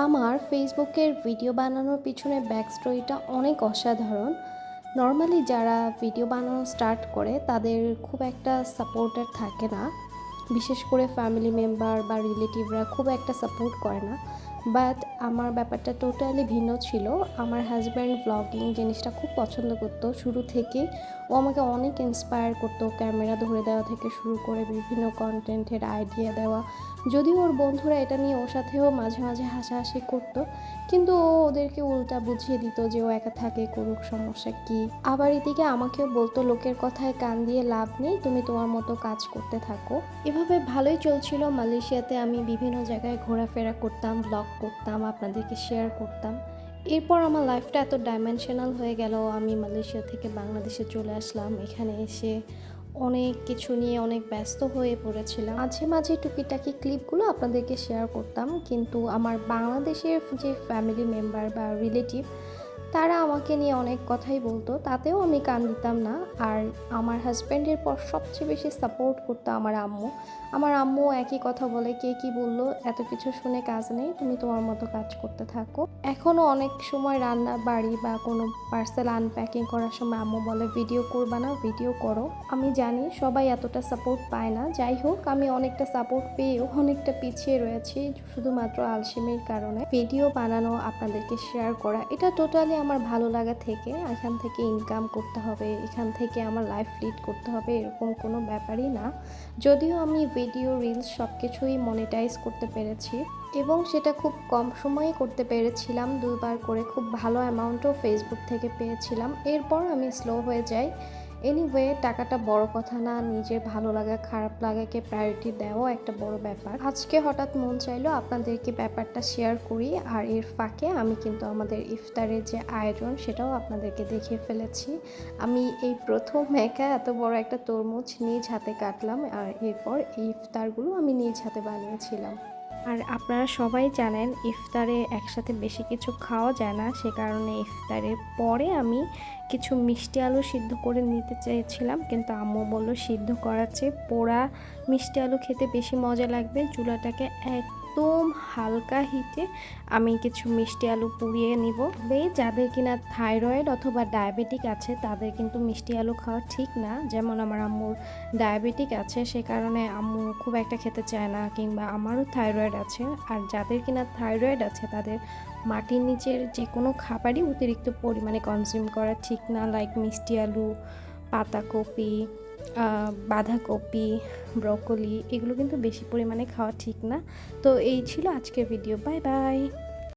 আমার ফেসবুকের ভিডিও বানানোর পিছনে ব্যাক স্টোরিটা অনেক অসাধারণ। নর্মালি যারা ভিডিও বানানো স্টার্ট করে তাদের খুব একটা সাপোর্টার থাকে না, বিশেষ করে ফ্যামিলি মেম্বার বা রিলেটিভরা খুব একটা সাপোর্ট করে না। বাট আমার ব্যাপারটা টোটালি ভিন্ন ছিল। আমার হাজব্যান্ড ব্লগিং জিনিসটা খুব পছন্দ করতো শুরু থেকেই। ও আমাকে অনেক ইন্সপায়ার করতো, ক্যামেরা ধরে দেওয়া থেকে শুরু করে বিভিন্ন কন্টেন্টের আইডিয়া দেওয়া। যদিও ওর বন্ধুরা এটা নিয়ে ওর সাথেও মাঝে মাঝে হাসাহাসি করতো, কিন্তু ও ওদেরকে উল্টা বুঝিয়ে দিত যে ও একা থাকে, করুক, সমস্যা কী। আবার এদিকে আমাকেও বলতো, লোকের কথায় কান দিয়ে লাভ নেই, তুমি তোমার মতো কাজ করতে থাকো। এভাবে ভালোই চলছিল। মালয়েশিয়াতে আমি বিভিন্ন জায়গায় ঘোরাফেরা করতাম, ব্লগ করতাম, আপনাদেরকে শেয়ার করতাম। এরপর আমার লাইফটা এত ডাইমেনশনাল হয়ে গেল, আমি মালয়েশিয়া থেকে বাংলাদেশে চলে আসলাম। এখানে এসে অনেক কিছু নিয়ে অনেক ব্যস্ত হয়ে পড়েছিলাম। মাঝে মাঝে টুকিটাকি ক্লিপগুলো আপনাদেরকে শেয়ার করতাম, কিন্তু আমার বাংলাদেশের যে ফ্যামিলি মেম্বার বা রিলেটিভ, তারা আমাকে নিয়ে অনেক কথাই বলতো, তাতেও আমি কান দিতাম না। আর আমার হাজব্যান্ডের পর সবচেয়ে বেশি সাপোর্ট করতো আমার আম্মু। আমার আম্মু একই কথা বলে, কে কি বললো এত কিছু শুনে কাজ নেই, তুমি তোমার মতো কাজ করতে থাকো। এখনও অনেক সময় রান্না বাড়ি বা কোনো পার্সেল আনপ্যাকিং করার সময় আম্মু বলে, ভিডিও করবা না, ভিডিও করো। আমি জানি সবাই এতটা সাপোর্ট পায় না, যাই হোক আমি অনেকটা সাপোর্ট পেয়েও অনেকটা পিছিয়ে রয়েছি, শুধুমাত্র আলসেমির কারণে। ভিডিও বানানো, আপনাদেরকে শেয়ার করা, এটা টোটালি আমার ভালো লাগা থেকে। এখান থেকে ইনকাম করতে হবে, এখান থেকে আমার লাইফ লিড করতে হবে, এরকম কোনো ব্যাপারই না। যদিও আমি ভিডিও, রিলস সব কিছুই মনিটাইজ করতে পেরেছি, এবং সেটা খুব কম সময়ে করতে পেরেছিলাম। 2বার করে খুব ভালো অ্যামাউন্টও ফেসবুক থেকে পেয়েছিলাম। এরপর আমি স্লো হয়ে যাই। এনিওয়ে, টাকাটা বড় কথা না, নিজের ভালো লাগা খারাপ লাগাকে প্রায়োরিটি দেওয়া একটা বড় ব্যাপার। আজকে হঠাৎ মন চাইলো আপনাদেরকে ব্যাপারটা শেয়ার করি। আর এর ফাঁকে আমি কিন্তু আমাদের ইফতারের যে আয়োজন সেটাও আপনাদেরকে দেখিয়ে ফেলেছি। আমি এই প্রথম একা এত বড় একটা তরমুজ নিজ হাতে কাটলাম, আর এরপর এই ইফতারগুলো আমি নিজ হাতে বানিয়েছিলাম। আর আপনারা সবাই জানেন ইফতারে একসাথে বেশি কিছু খাওয়া যায় না, সে কারণে ইফতারের পরে আমি কিছু মিষ্টি আলু সিদ্ধ করে নিতে চেয়েছিলাম, কিন্তু আম্মু বলল সিদ্ধ করার চেয়ে পোড়া মিষ্টি আলু খেতে বেশি মজা লাগবে। চুলাটাকে একদম হালকা হিটে আমি কিছু মিষ্টি আলু পুড়িয়ে নিব। যাদের কিনা থাইরয়েড অথবা ডায়াবেটিক আছে তাদের কিন্তু মিষ্টি আলু খাওয়া ঠিক না। যেমন আমার আম্মুর ডায়াবেটিক আছে, সে কারণে আম্মু খুব একটা খেতে চায় না, কিংবা আমারও থাইরয়েড আছে। আর যাদের কিনা থাইরয়েড আছে তাদের মাটির নিচের যে কোনো খাবারই অতিরিক্ত পরিমাণে কনজিউম করা ঠিক না, লাইক মিষ্টি আলু, পাতাকপি, বাঁধাকপি, ব্রকলি, এগুলো কিন্তু বেশি পরিমাণে খাওয়া ঠিক না। তো এই ছিল আজকের ভিডিও। Bye bye.